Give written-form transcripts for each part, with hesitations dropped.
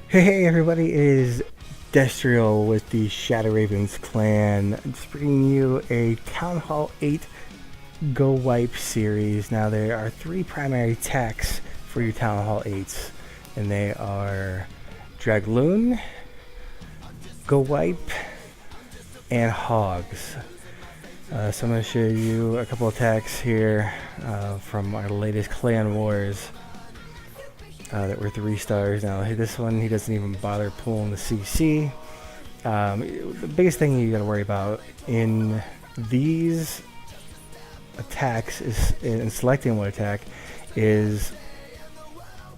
Hey everybody, it is Destriel with the Shadow Ravens clan. I'm just bringing you a Town Hall 8 GoWipe series. Now there are three primary attacks for your Town Hall 8s, and they are Dragloon, GoWipe, and Hogs. So I'm going to show you a couple attacks here from our latest clan wars. That were 3 stars. Now this one, he doesn't even bother pulling the CC. The biggest thing you got to worry about in these attacks is in selecting what attack is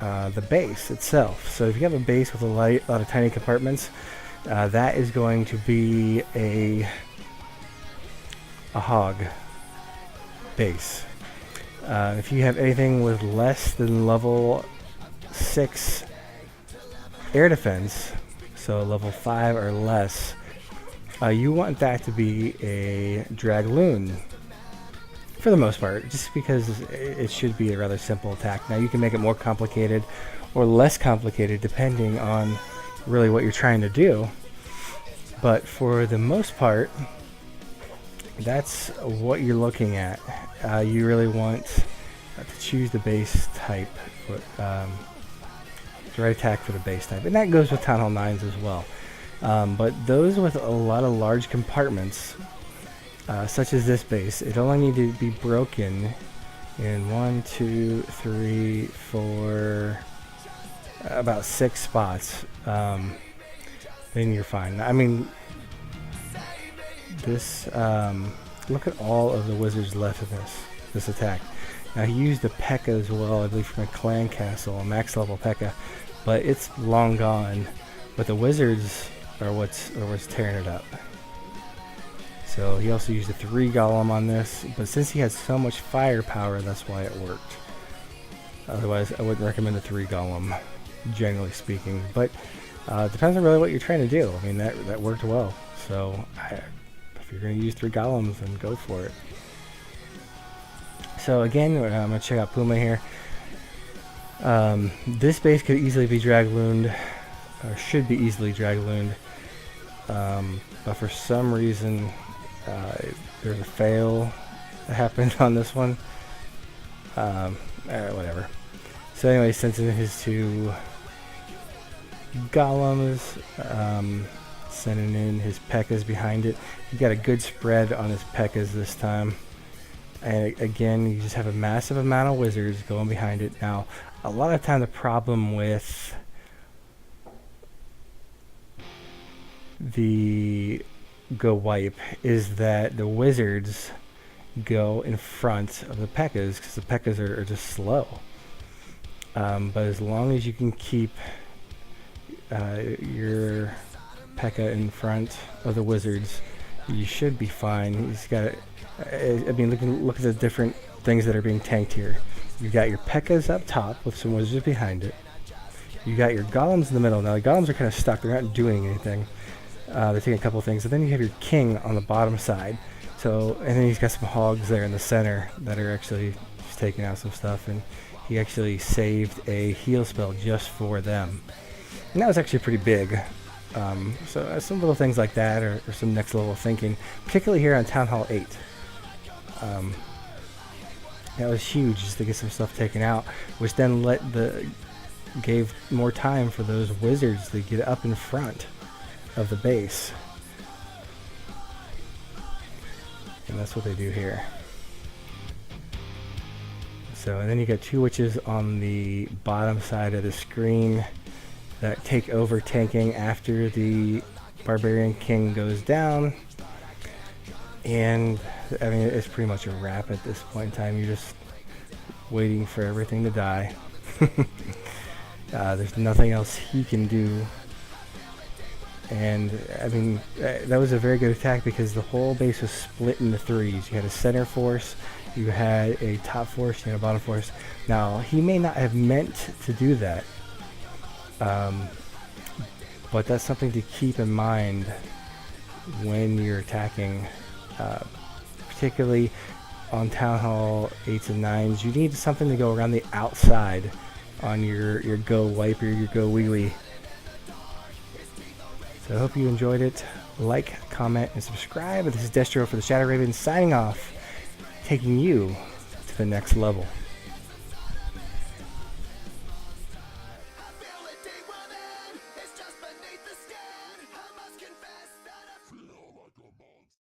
the base itself. So if you have a base with a lot of tiny compartments, that is going to be a hog base. If you have anything with less than level 6 air defense, so level 5 or less, you want that to be a Dragloon for the most part, just because it should be a rather simple attack. Now you can make it more complicated or less complicated depending on really what you're trying to do, but for the most part that's what you're looking at. You really want to choose the base type for the right attack for the base type, and that goes with Town Hall 9s as well. But those with a lot of large compartments, such as this base, it only need to be broken in 1, 2, 3, 4, about 6 spots. Then you're fine. I mean, this look at all of the wizards left in this attack. Now he used the P.E.K.K.A. as well, I believe from a clan castle, a max level P.E.K.K.A., but it's long gone. But the wizards are what's tearing it up. So he also used a 3 golem on this, but since he had so much firepower, that's why it worked. Otherwise, I wouldn't recommend the 3 golem, generally speaking. But depends on really what you're trying to do. I mean, that worked well. So if you're going to use 3 golems, then go for it. So again, I'm going to check out Puma here. This base could easily be Draglooned, or should be easily Draglooned, but for some reason there's a fail that happened on this one. Whatever. So anyway, sending his 2 golems, sending in his P.E.K.K.A.s behind it. He got a good spread on his P.E.K.K.A.s this time. And again, you just have a massive amount of wizards going behind it. Now, a lot of time the problem with the GoWipe is that the wizards go in front of the P.E.K.K.A.s because the P.E.K.K.A.s are just slow. But as long as you can keep your P.E.K.K.A. in front of the wizards, you should be fine. He's got, I mean, look at the different things that are being tanked here. You got your P.E.K.K.A.s up top with some wizards behind it. You got your golems in the middle. Now the golems are kind of stuck; they're not doing anything. They're taking a couple of things, and then you have your king on the bottom side. So, and then he's got some hogs there in the center that are actually just taking out some stuff, and he actually saved a heal spell just for them. And that was actually pretty big. So some little things like that or some next level thinking, particularly here on Town Hall 8. That was huge just to get some stuff taken out, which then gave more time for those wizards to get up in front of the base. And that's what they do here. So, and then you got 2 witches on the bottom side of the screen that take over tanking after the Barbarian King goes down. And I mean, it's pretty much a wrap at this point in time. You're just waiting for everything to die. There's nothing else he can do. And I mean, that was a very good attack because the whole base was split into 3s. You had a center force, you had a top force, you had a bottom force. Now, he may not have meant to do that. But that's something to keep in mind when you're attacking, particularly on Town Hall 8s and 9s. You need something to go around the outside on your GoWipe or your GoWipe So I hope you enjoyed it. Like, comment, and subscribe. This is Destro for the Shadow Raven signing off, taking you to the next level.